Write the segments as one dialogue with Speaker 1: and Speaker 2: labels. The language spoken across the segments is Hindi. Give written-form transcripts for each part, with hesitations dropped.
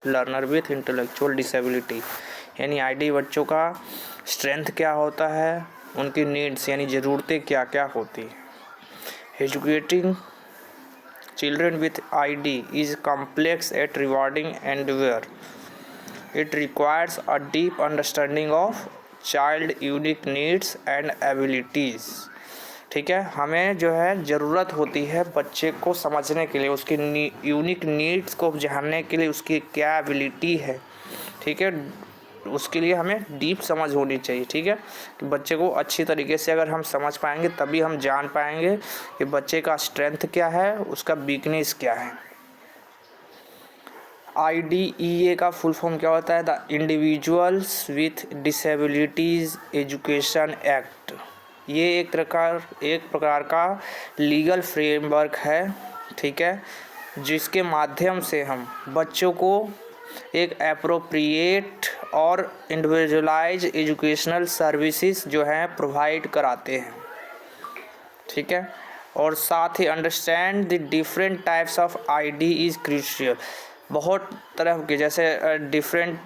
Speaker 1: Learner with intellectual disability. यानी आईडी बच्चों का स्ट्रेंथ क्या होता है, उनकी नीड्स यानी ज़रूरतें क्या क्या होती हैं। Educating children with ID is complex and rewarding endeavour. It requires a deep understanding of child unique needs and abilities. ठीक है, हमें जो है ज़रूरत होती है बच्चे को समझने के लिए, उसकी यूनिक नीड्स को जानने के लिए, उसकी क्या एबिलिटी है। ठीक है, उसके लिए हमें डीप समझ होनी चाहिए। ठीक है, कि बच्चे को अच्छी तरीके से अगर हम समझ पाएंगे तभी हम जान पाएंगे कि बच्चे का स्ट्रेंथ क्या है, उसका वीकनेस क्या है। IDEA का फुल फॉर्म क्या होता है? The individuals with disabilities education act. ये एक प्रकार का लीगल फ्रेमवर्क है। ठीक है, जिसके माध्यम से हम बच्चों को एक एप्रोप्रिएट और इंडिविजुअलाइज एजुकेशनल सर्विसेज जो हैं प्रोवाइड कराते हैं। ठीक है, और साथ ही understand the different types of ID is crucial. बहुत तरह के, जैसे डिफरेंट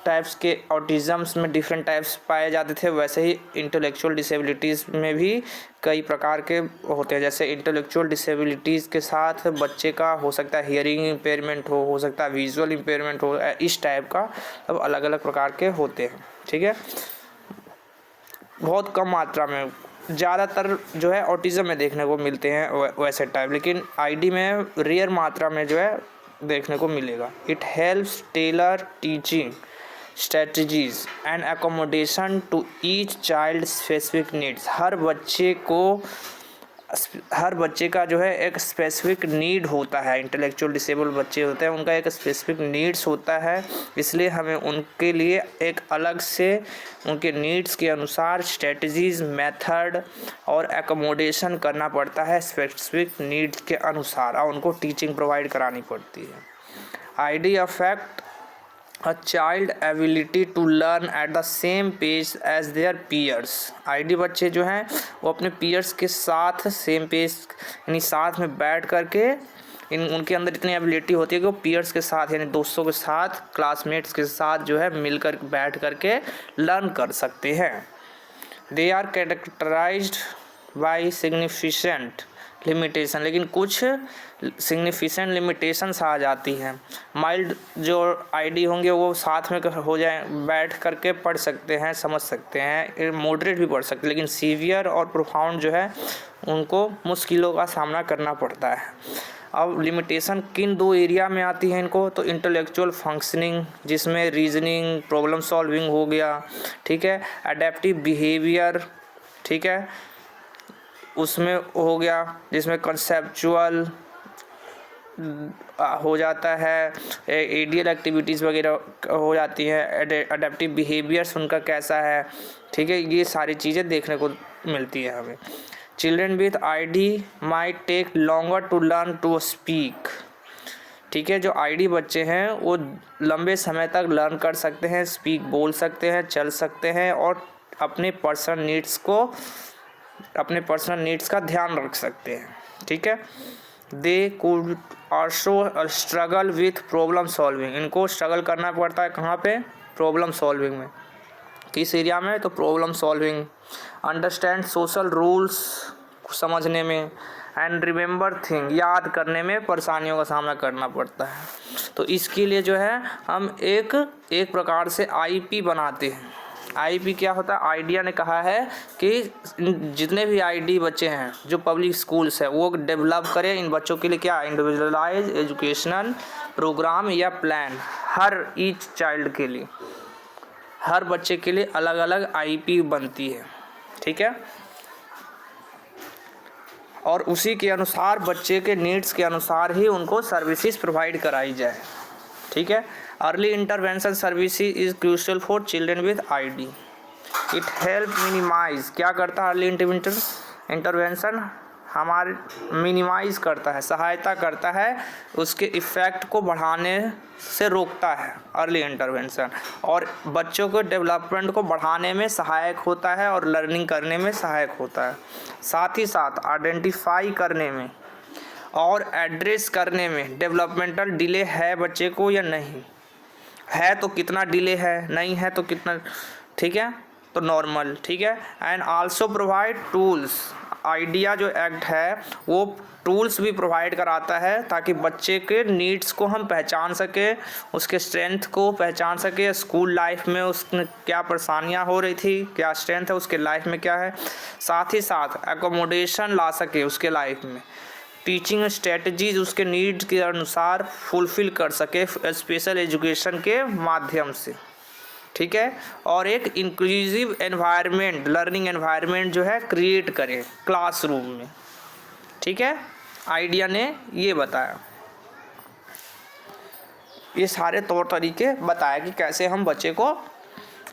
Speaker 1: टाइप्स के ऑटिज़म्स में डिफरेंट टाइप्स पाए जाते थे, वैसे ही इंटेलेक्चुअल डिसेबिलिटीज़ में भी कई प्रकार के होते हैं। जैसे इंटेलेक्चुअल डिसेबिलिटीज़ के साथ बच्चे का हो सकता है हियरिंग इम्पेयरमेंट हो सकता है विजुअल इम्पेयरमेंट हो, इस टाइप का सब अलग अलग प्रकार के होते हैं। ठीक है, बहुत कम मात्रा में, ज़्यादातर जो है ऑटिज़म में देखने को मिलते हैं वैसे टाइप, लेकिन आईडी में रेयर मात्रा में जो है देखने को मिलेगा। It helps tailor teaching strategies and accommodation to each child specific needs. हर बच्चे का जो है एक स्पेसिफिक नीड होता है। इंटेलेक्चुअल डिसेबल बच्चे होते हैं, उनका एक स्पेसिफिक नीड्स होता है, इसलिए हमें उनके लिए एक अलग से उनके नीड्स के अनुसार स्ट्रेटजीज, मेथड और एकोमोडेशन करना पड़ता है स्पेसिफिक नीड्स के अनुसार, और उनको टीचिंग प्रोवाइड करानी पड़ती है। ID affect a child ability to learn at the same pace as their peers। ID बच्चे जो हैं वो अपने peers के साथ सेम पेस यानी साथ में बैठ करके उनके अंदर इतनी एबिलिटी होती है कि वो peers के साथ यानी दोस्तों के साथ, क्लासमेट्स के साथ जो है मिलकर बैठ करके लर्न कर सकते हैं। They are characterised by significant limitation, लेकिन कुछ सिग्निफिकेंट लिमिटेशंस आ जाती हैं। माइल्ड जो आईडी होंगे वो साथ में हो जाए, बैठ करके पढ़ सकते हैं, समझ सकते हैं, मॉडरेट भी पढ़ सकते हैं, लेकिन सीवियर और प्रोफाउंड जो है उनको मुश्किलों का सामना करना पड़ता है। अब लिमिटेशन किन दो एरिया में आती है इनको? तो इंटेलेक्चुअल फंक्शनिंग, जिसमें रीजनिंग, प्रॉब्लम सॉल्विंग हो गया। ठीक है, एडेप्टिव बिहेवियर, ठीक है, उसमें हो गया, जिसमें कंसेप्चुअल हो जाता है, एडियल एक्टिविटीज़ वगैरह हो जाती हैं, एडेप्टिव बिहेवियर्स उनका कैसा है। ठीक है, ये सारी चीज़ें देखने को मिलती है हमें। Children with ID might take longer to learn to speak. ठीक है, जो आईडी बच्चे हैं वो लंबे समय तक लर्न कर सकते हैं, स्पीक बोल सकते हैं, चल सकते हैं, और अपने पर्सनल नीड्स का ध्यान रख सकते हैं। ठीक है, they could also struggle with problem solving. इनको स्ट्रगल करना पड़ता है कहाँ पे? प्रॉब्लम सॉल्विंग में। किस एरिया में? तो problem solving. Understand social rules समझने में, एंड रिमेंबर थिंग, याद करने में परेशानियों का सामना करना पड़ता है। तो इसके लिए जो है हम एक प्रकार से आईपी बनाते हैं। आईपी क्या होता है? आइडिया ने कहा है कि जितने भी आईडी बच्चे हैं जो पब्लिक स्कूल्स है वो डेवलप करें इन बच्चों के लिए क्या? इंडिविजुअलाइज एजुकेशनल प्रोग्राम या प्लान, हर ईच चाइल्ड के लिए, हर बच्चे के लिए अलग अलग आईपी बनती है। ठीक है, और उसी के अनुसार बच्चे के नीड्स के अनुसार ही उनको सर्विसेज प्रोवाइड कराई जाए। ठीक है, early intervention services is crucial for children with ID. It help minimise, क्या करता है अर्ली इंटरवेंशन? हमारे मिनिमाइज करता है, सहायता करता है, उसके इफ़ेक्ट को बढ़ाने से रोकता है अर्ली इंटरवेंशन, और बच्चों को डेवलपमेंट को बढ़ाने में सहायक होता है और लर्निंग करने में सहायक होता है। साथ ही साथ आइडेंटिफाई करने में और एड्रेस करने में डेवलपमेंटल डिले है बच्चे को या नहीं, है तो कितना डिले है, नहीं है तो कितना, ठीक है, तो नॉर्मल, ठीक है। And also provide tools, idea जो एक्ट है वो टूल्स भी प्रोवाइड कराता है ताकि बच्चे के नीड्स को हम पहचान सके, उसके स्ट्रेंथ को पहचान सके, स्कूल लाइफ में उसने क्या परेशानियां हो रही थी, क्या स्ट्रेंथ है उसके लाइफ में क्या है, साथ ही साथ एकोमोडेशन ला सके उसके लाइफ में, टीचिंग स्ट्रेटजीज उसके नीड्स के अनुसार फुलफ़िल कर सके स्पेशल एजुकेशन के माध्यम से, ठीक है। और एक इंक्लूसिव एनवायरनमेंट, लर्निंग एनवायरनमेंट जो है क्रिएट करें क्लासरूम में, ठीक है। आइडिया ने ये बताया, ये सारे तौर तरीके बताया कि कैसे हम बच्चे को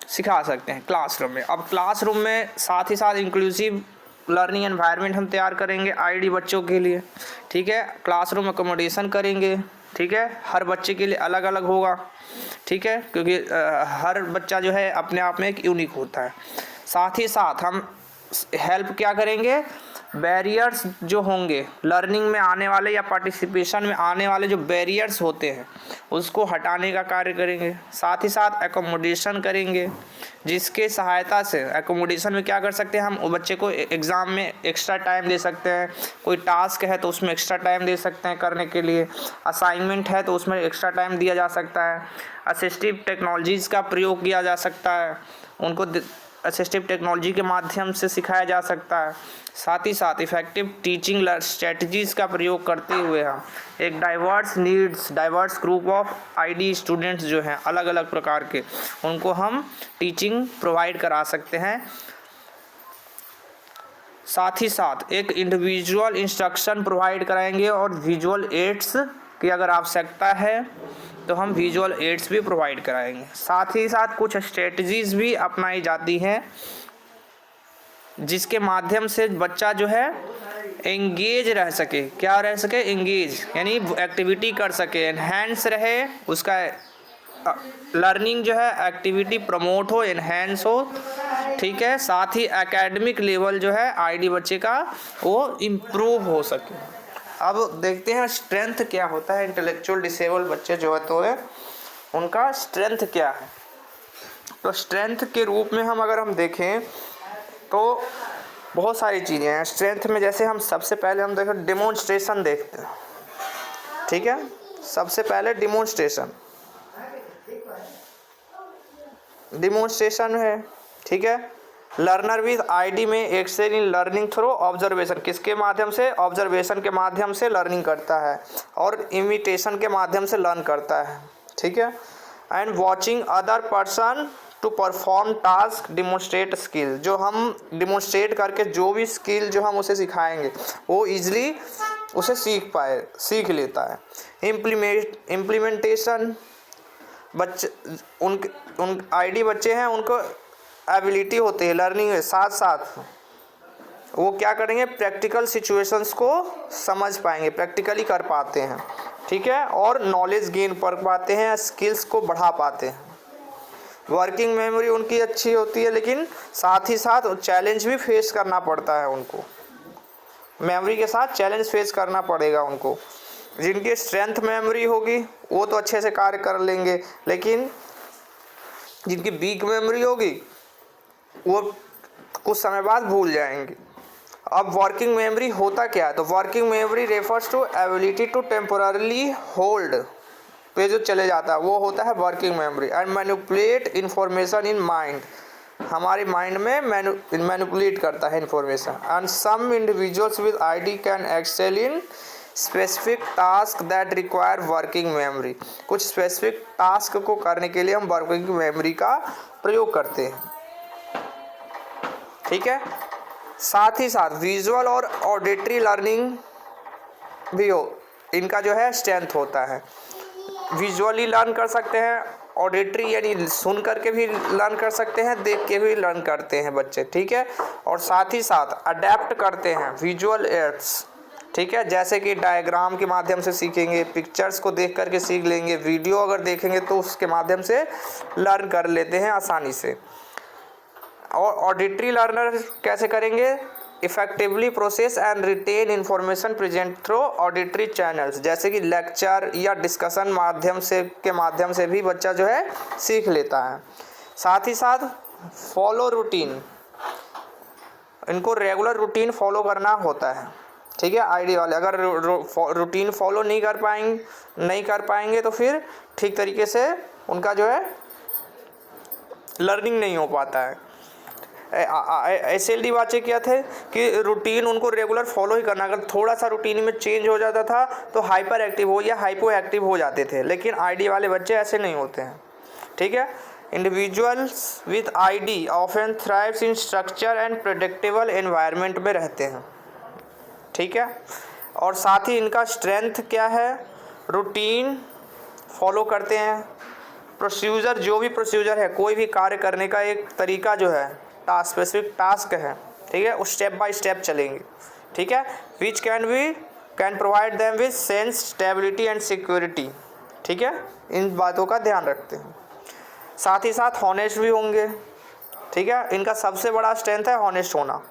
Speaker 1: सिखा सकते हैं क्लासरूम में। अब क्लासरूम में साथ ही साथ इंक्लूसिव लर्निंग एनवायरनमेंट हम तैयार करेंगे आईडी बच्चों के लिए, ठीक है। क्लासरूम अकोमोडेशन करेंगे, ठीक है, हर बच्चे के लिए अलग अलग होगा, ठीक है, क्योंकि हर बच्चा जो है अपने आप में एक यूनिक होता है। साथ ही साथ हम हेल्प क्या करेंगे, बैरियर्स जो होंगे लर्निंग में आने वाले या पार्टिसिपेशन में आने वाले जो बैरियर्स होते हैं उसको हटाने का कार्य करेंगे। साथ ही साथ एकोमोडेशन करेंगे, जिसके सहायता से एकोमोडेशन में क्या कर सकते हैं हम, वो बच्चे को एग्ज़ाम में एक्स्ट्रा टाइम दे सकते हैं, कोई टास्क है तो उसमें एक्स्ट्रा टाइम दे सकते हैं करने के लिए, असाइनमेंट है तो उसमें एक्स्ट्रा टाइम दिया जा सकता है, असिस्टिव टेक्नोलॉजीज़ का प्रयोग किया जा सकता है, उनको असिस्टिव टेक्नोलॉजी के माध्यम से सिखाया जा सकता है। साथ ही साथ इफ़ेक्टिव टीचिंग स्ट्रेटजीज़ का प्रयोग करते हुए हम एक diverse group of ID students जो हैं अलग अलग प्रकार के, उनको हम टीचिंग प्रोवाइड करा सकते हैं। साथ ही साथ एक इंडिविजुअल इंस्ट्रक्शन प्रोवाइड कराएंगे और विजुअल एड्स की अगर आवश्यकता है तो हम विजुअल एड्स भी प्रोवाइड कराएंगे। साथ ही साथ कुछ स्ट्रेटजीज भी अपनाई जाती हैं जिसके माध्यम से बच्चा जो है एंगेज रह सके, क्या रह सके, एंगेज, यानी एक्टिविटी कर सके, एनहेंस रहे, उसका लर्निंग जो है एक्टिविटी प्रमोट हो, एनहेंस हो, ठीक है। साथ ही एकेडमिक लेवल जो है आईडी बच्चे का वो इम्प्रूव हो सके। अब देखते हैं स्ट्रेंथ क्या होता है, इंटेलेक्चुअल डिसेबल बच्चे जो है तो उनका स्ट्रेंथ क्या है। तो स्ट्रेंथ के रूप में हम देखें तो बहुत सारी चीज़ें हैं स्ट्रेंथ में। जैसे हम सबसे पहले हम देखें डेमोन्स्ट्रेशन देखते हैं, ठीक है। सबसे पहले डिमॉन्स्ट्रेशन है, ठीक है। लर्नर विद आईडी में excel in learning through observation, किसके माध्यम से, ऑब्जर्वेशन के माध्यम से लर्निंग करता है और इमिटेशन के माध्यम से लर्न करता है, ठीक है। And watching other person to perform task demonstrate skill, जो हम डिमॉन्स्ट्रेट करके जो भी स्किल जो हम उसे सिखाएंगे वो इजली उसे सीख लेता है। इम्प्लीमेंटेशन, बच्चे उन आईडी बच्चे हैं उनको एबिलिटी होती है लर्निंग में, साथ साथ वो क्या करेंगे, प्रैक्टिकल सिचुएशंस को समझ पाएंगे, प्रैक्टिकली कर पाते हैं, ठीक है, और नॉलेज गेन कर पाते हैं, स्किल्स को बढ़ा पाते हैं। वर्किंग मेमोरी उनकी अच्छी होती है, लेकिन साथ ही साथ चैलेंज भी फेस करना पड़ता है उनको, मेमोरी के साथ चैलेंज फेस करना पड़ेगा उनको। जिनकी स्ट्रेंथ मेमोरी होगी वो तो अच्छे से कार्य कर लेंगे, लेकिन जिनकी वीक मेमोरी होगी वो कुछ समय बाद भूल जाएंगे। अब वर्किंग मेमोरी होता क्या है, तो working memory refers to ability to temporarily hold, पे जो चले जाता है वो होता है working memory. And manipulate information in mind, हमारे माइंड में मैनिपुलेट करता है information. And some individuals with ID can excel in specific task that require working memory, कुछ स्पेसिफिक टास्क को करने के लिए हम वर्किंग मेमोरी का प्रयोग करते हैं, ठीक है। साथ ही साथ विजुअल और ऑडिटरी लर्निंग भी इनका जो है स्ट्रेंथ होता है। विजुअली लर्न कर सकते हैं, ऑडिटरी यानी सुन करके भी लर्न कर सकते हैं, देख के भी लर्न करते हैं बच्चे, ठीक है। और साथ ही साथ अडेप्ट करते हैं विजुअल एड्स, ठीक है, जैसे कि डायग्राम के माध्यम से सीखेंगे, पिक्चर्स को देख करके सीख लेंगे, वीडियो अगर देखेंगे तो उसके माध्यम से लर्न कर लेते हैं आसानी से। और ऑडिटरी लर्नर कैसे करेंगे, effectively process and retain information present through auditory channels, जैसे कि लेक्चर या डिस्कशन माध्यम से भी बच्चा जो है सीख लेता है। साथ ही साथ फॉलो रूटीन, इनको रेगुलर रूटीन फॉलो करना होता है, ठीक है। आईडी वाले अगर रूटीन फॉलो नहीं कर पाएंगे तो फिर ठीक तरीके से उनका जो है लर्निंग नहीं हो पाता है। SLD बच्चे क्या थे कि रूटीन उनको रेगुलर फॉलो ही करना, अगर थोड़ा सा रूटीन में चेंज हो जाता था तो हाइपर एक्टिव हो या हाइपो एक्टिव हो जाते थे, लेकिन आईडी वाले बच्चे ऐसे नहीं होते हैं, ठीक है। Individuals with ID often thrives in structure and predictable environment में रहते हैं, ठीक है। और साथ ही इनका स्ट्रेंथ क्या है, रूटीन फॉलो करते हैं, प्रोसीजर, जो भी प्रोसीजर है, कोई भी कार्य करने का एक तरीका जो है, स्पेसिफिक टास्क है, ठीक है, उस स्टेप बाय स्टेप चलेंगे, ठीक है। Which can provide them with sense stability and security, ठीक है, इन बातों का ध्यान रखते हैं। साथ ही साथ हॉनेस्ट भी होंगे, ठीक है, इनका सबसे बड़ा स्ट्रेंथ है हॉनेस्ट होना,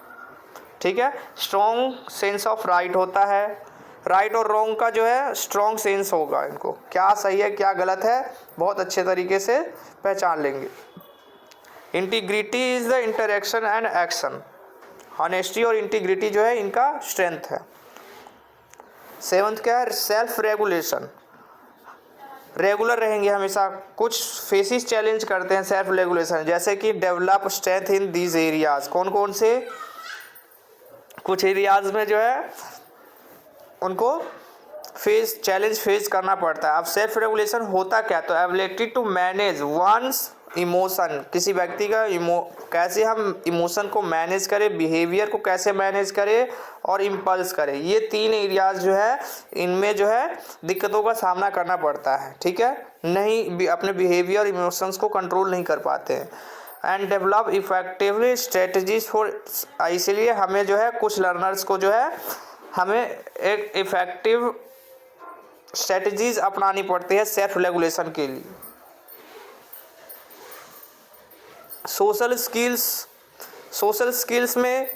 Speaker 1: ठीक है। स्ट्रॉन्ग सेंस ऑफ राइट होता है, राइट और रॉन्ग का जो है स्ट्रॉन्ग सेंस होगा, इनको क्या सही है क्या गलत है बहुत अच्छे तरीके से पहचान लेंगे। Integrity is the interaction and action, honesty और इंटीग्रिटी जो है इनका स्ट्रेंथ है। 7th क्या है, सेल्फ रेगुलेशन, रेगुलर रहेंगे हमेशा। कुछ फेसिस चैलेंज करते हैं सेल्फ रेगुलेशन, जैसे कि develop strength in these areas, कौन कौन से, कुछ एरियाज में जो है उनको चैलेंज फेस करना पड़ता है। अब सेल्फ रेगुलेशन होता क्या, तो ability to manage one's emotion, किसी व्यक्ति का कैसे हम इमोशन को मैनेज करें, बिहेवियर को कैसे मैनेज करें और इम्पल्स करें, ये 3 एरियाज जो है इनमें जो है दिक्कतों का सामना करना पड़ता है, ठीक है, नहीं अपने बिहेवियर इमोशंस को कंट्रोल नहीं कर पाते हैं। And develop effectively strategies for, इसलिए हमें जो है कुछ लर्नर्स को जो है हमें एक इफेक्टिव स्ट्रेटजीज अपनानी पड़ती है सेल्फ रेगुलेशन के लिए। सोशल स्किल्स में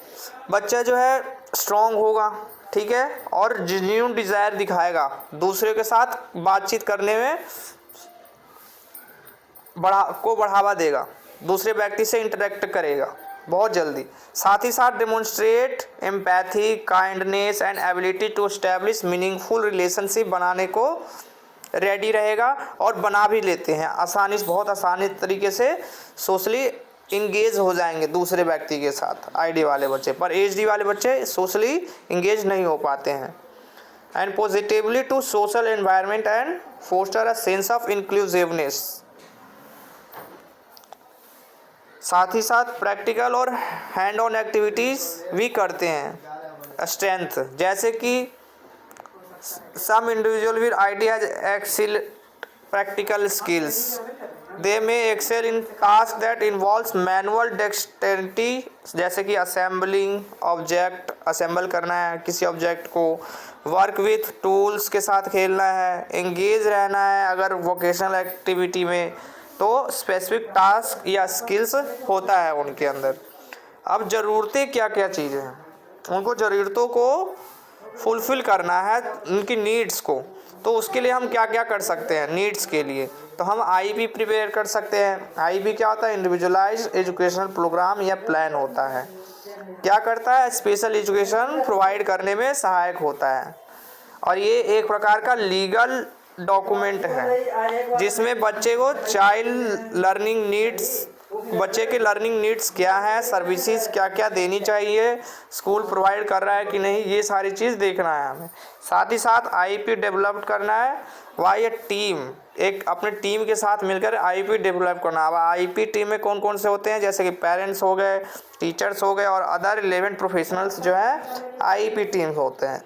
Speaker 1: बच्चा जो है स्ट्रॉन्ग होगा, ठीक है, और जेन्युइन डिज़ायर दिखाएगा, दूसरे के साथ बातचीत करने में बढ़ावा देगा, दूसरे व्यक्ति से इंटरेक्ट करेगा बहुत जल्दी। साथ ही साथ demonstrate empathy, kindness and ability to establish meaningful relationship बनाने को रेडी रहेगा और बना भी लेते हैं बहुत आसानी तरीके से सोशली इंगेज हो जाएंगे दूसरे व्यक्ति के साथ आईडी वाले बच्चे, पर एचडी वाले बच्चे सोशली इंगेज नहीं हो पाते हैं। And positively to social environment and foster a sense of inclusiveness, साथ ही साथ प्रैक्टिकल और हैंड ऑन एक्टिविटीज़ भी करते हैं। स्ट्रेंथ, जैसे कि some individual with ID has excellent practical skills, they may excel in task that involves manual dexterity, जैसे कि असेंबल करना है किसी ऑब्जेक्ट को, वर्क विथ टूल्स के साथ खेलना है, एंगेज रहना है अगर वोकेशनल एक्टिविटी में, तो स्पेसिफिक टास्क या स्किल्स होता है उनके अंदर। अब ज़रूरतें क्या क्या चीज़ें हैं, उनको ज़रूरतों को फुलफ़िल करना है, उनकी नीड्स को, तो उसके लिए हम क्या क्या कर सकते हैं। नीड्स के लिए तो हम आईपी प्रिपेयर कर सकते हैं। आईपी क्या होता है, इंडिविजुअलाइज्ड एजुकेशनल प्रोग्राम या प्लान होता है, क्या करता है, स्पेशल एजुकेशन प्रोवाइड करने में सहायक होता है, और ये एक प्रकार का लीगल डॉक्यूमेंट है जिसमें बच्चे को बच्चे के लर्निंग नीड्स क्या है, सर्विसेज क्या क्या देनी चाहिए, स्कूल प्रोवाइड कर रहा है कि नहीं, ये सारी चीज़ देखना है हमें। साथ ही साथ आईपी डेवलप करना है, वाई टीम, एक अपने टीम के साथ मिलकर आईपी डेवलप करना। अब आईपी टीम में कौन कौन से होते हैं, जैसे कि पेरेंट्स हो गए, टीचर्स हो गए और अदर रिलेवेंट प्रोफेशनल्स जो है आईपी टीम होते हैं।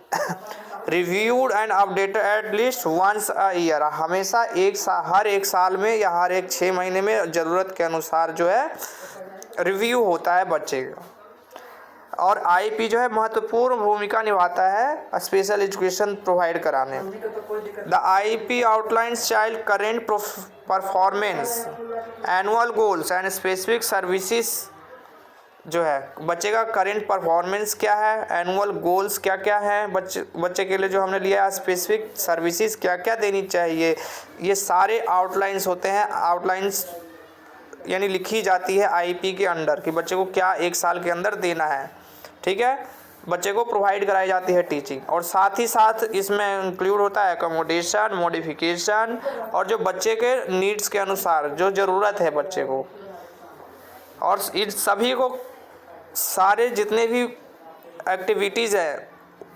Speaker 1: Reviewed and updated at least once a year, हमेशा हर एक साल में या हर एक 6 महीने में ज़रूरत के अनुसार जो है रिव्यू होता है बच्चे का। और आईपी जो है महत्वपूर्ण भूमिका निभाता है स्पेशल एजुकेशन प्रोवाइड कराने में। The IP outlines child current performance, annual goals and specific services जो है बच्चे का करेंट परफॉर्मेंस क्या है, एनुअल गोल्स क्या क्या है, बच्चे के लिए जो हमने लिया है स्पेसिफिक सर्विसेज क्या क्या देनी चाहिए, ये सारे आउटलाइंस होते हैं। आउटलाइंस यानी लिखी जाती है आईपी के अंडर कि बच्चे को क्या 1 साल के अंदर देना है। ठीक है, बच्चे को प्रोवाइड कराई जाती है टीचिंग, और साथ ही साथ इसमें इंक्लूड होता है अकोमोडेशन, मॉडिफिकेशन, और जो बच्चे के नीड्स के अनुसार जो ज़रूरत है बच्चे को, और इन सभी को सारे जितने भी एक्टिविटीज़ है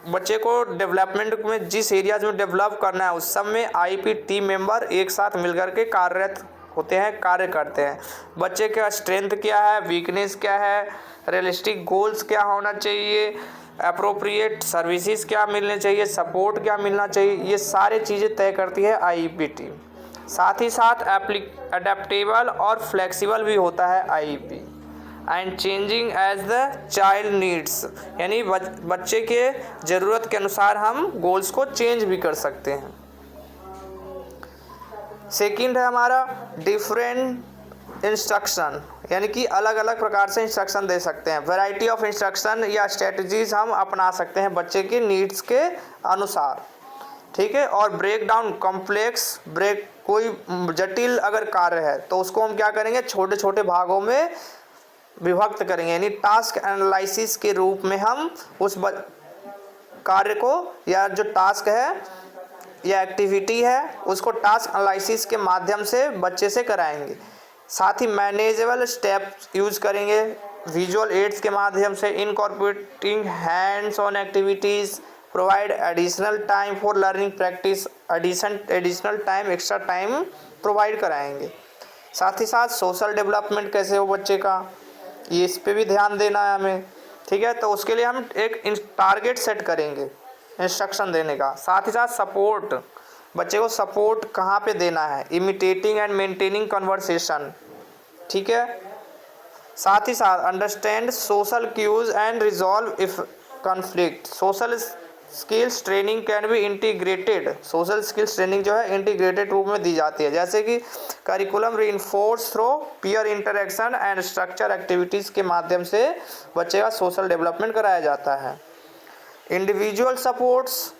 Speaker 1: बच्चे को डेवलपमेंट में जिस एरियाज में डेवलप करना है उस सब में आईपी टीम मेंबर एक साथ मिलकर के कार्यरत होते हैं, कार्य करते हैं। बच्चे का स्ट्रेंथ क्या है, वीकनेस क्या है, रियलिस्टिक गोल्स क्या होना चाहिए, अप्रोप्रिएट सर्विसेज क्या मिलने चाहिए, सपोर्ट क्या मिलना चाहिए, ये सारी चीज़ें तय करती है आईपी टीम। साथ ही साथ अडेप्टेबल और फ्लेक्सिबल भी होता है IP, and changing as the child needs, यानी बच्चे के ज़रूरत के अनुसार हम गोल्स को चेंज भी कर सकते हैं। सेकंड है हमारा डिफरेंट इंस्ट्रक्शन, यानी कि अलग अलग प्रकार से इंस्ट्रक्शन दे सकते हैं। वैरायटी ऑफ इंस्ट्रक्शन या स्ट्रेटजीज हम अपना सकते हैं बच्चे के नीड्स के अनुसार। ठीक है, और ब्रेक डाउन कॉम्प्लेक्स कोई जटिल अगर कार्य है तो उसको हम क्या करेंगे, छोटे छोटे भागों में विभक्त करेंगे, यानी टास्क एनालिसिस के रूप में हम उस कार्य को या जो टास्क है या एक्टिविटी है उसको टास्क एनालिसिस के माध्यम से बच्चे से कराएंगे। साथ ही मैनेजेबल स्टेप्स यूज करेंगे विजुअल एड्स के माध्यम से, incorporating hands on activities, provide additional time for learning practice, additional time, extra time provide कराएंगे। साथ ही साथ सोशल डेवलपमेंट कैसे हो बच्चे का, ये इस पे भी ध्यान देना है हमें। ठीक है, तो उसके लिए हम एक टारगेट सेट करेंगे इंस्ट्रक्शन देने का। साथ ही साथ सपोर्ट, बच्चे को सपोर्ट कहाँ पे देना है, इमिटेटिंग एंड मेंटेनिंग कन्वर्सेशन। ठीक है, साथ ही साथ understand social cues and resolve if conflict. Social skills training can be integrated, social skills training जो है इंटीग्रेटेड रूप में दी जाती है, जैसे कि curriculum reinforce through peer interaction and structure activities के माध्यम से बच्चे का सोशल डेवलपमेंट कराया जाता है। इंडिविजुअल सपोर्ट्स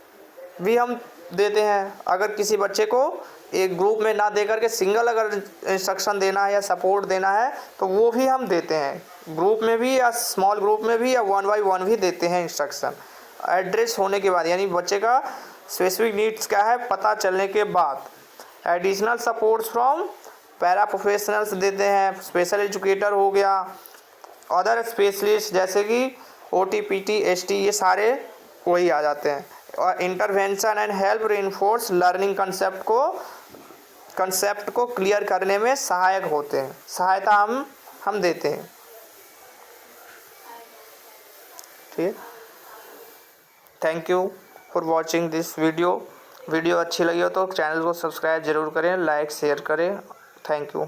Speaker 1: भी हम देते हैं, अगर किसी बच्चे को एक ग्रुप में ना दे करके सिंगल अगर इंस्ट्रक्शन देना है या सपोर्ट देना है तो वो भी हम देते हैं, ग्रुप में भी या स्मॉल ग्रुप में भी या 1 by 1 भी देते हैं इंस्ट्रक्शन एड्रेस होने के बाद, यानी बच्चे का स्पेसिफिक नीड्स क्या है पता चलने के बाद। Additional supports from para professionals देते हैं, स्पेशल एजुकेटर हो गया, अदर स्पेशलिस्ट जैसे कि OT, PT, ST, ये सारे वही आ जाते हैं। और intervention and help reinforce learning concept को क्लियर करने में सहायक होते हैं, सहायता हम देते हैं। ठीक है, thank you for watching this video अच्छी लगी हो तो चैनल को सब्सक्राइब जरूर करें, लाइक शेयर करें। Thank you.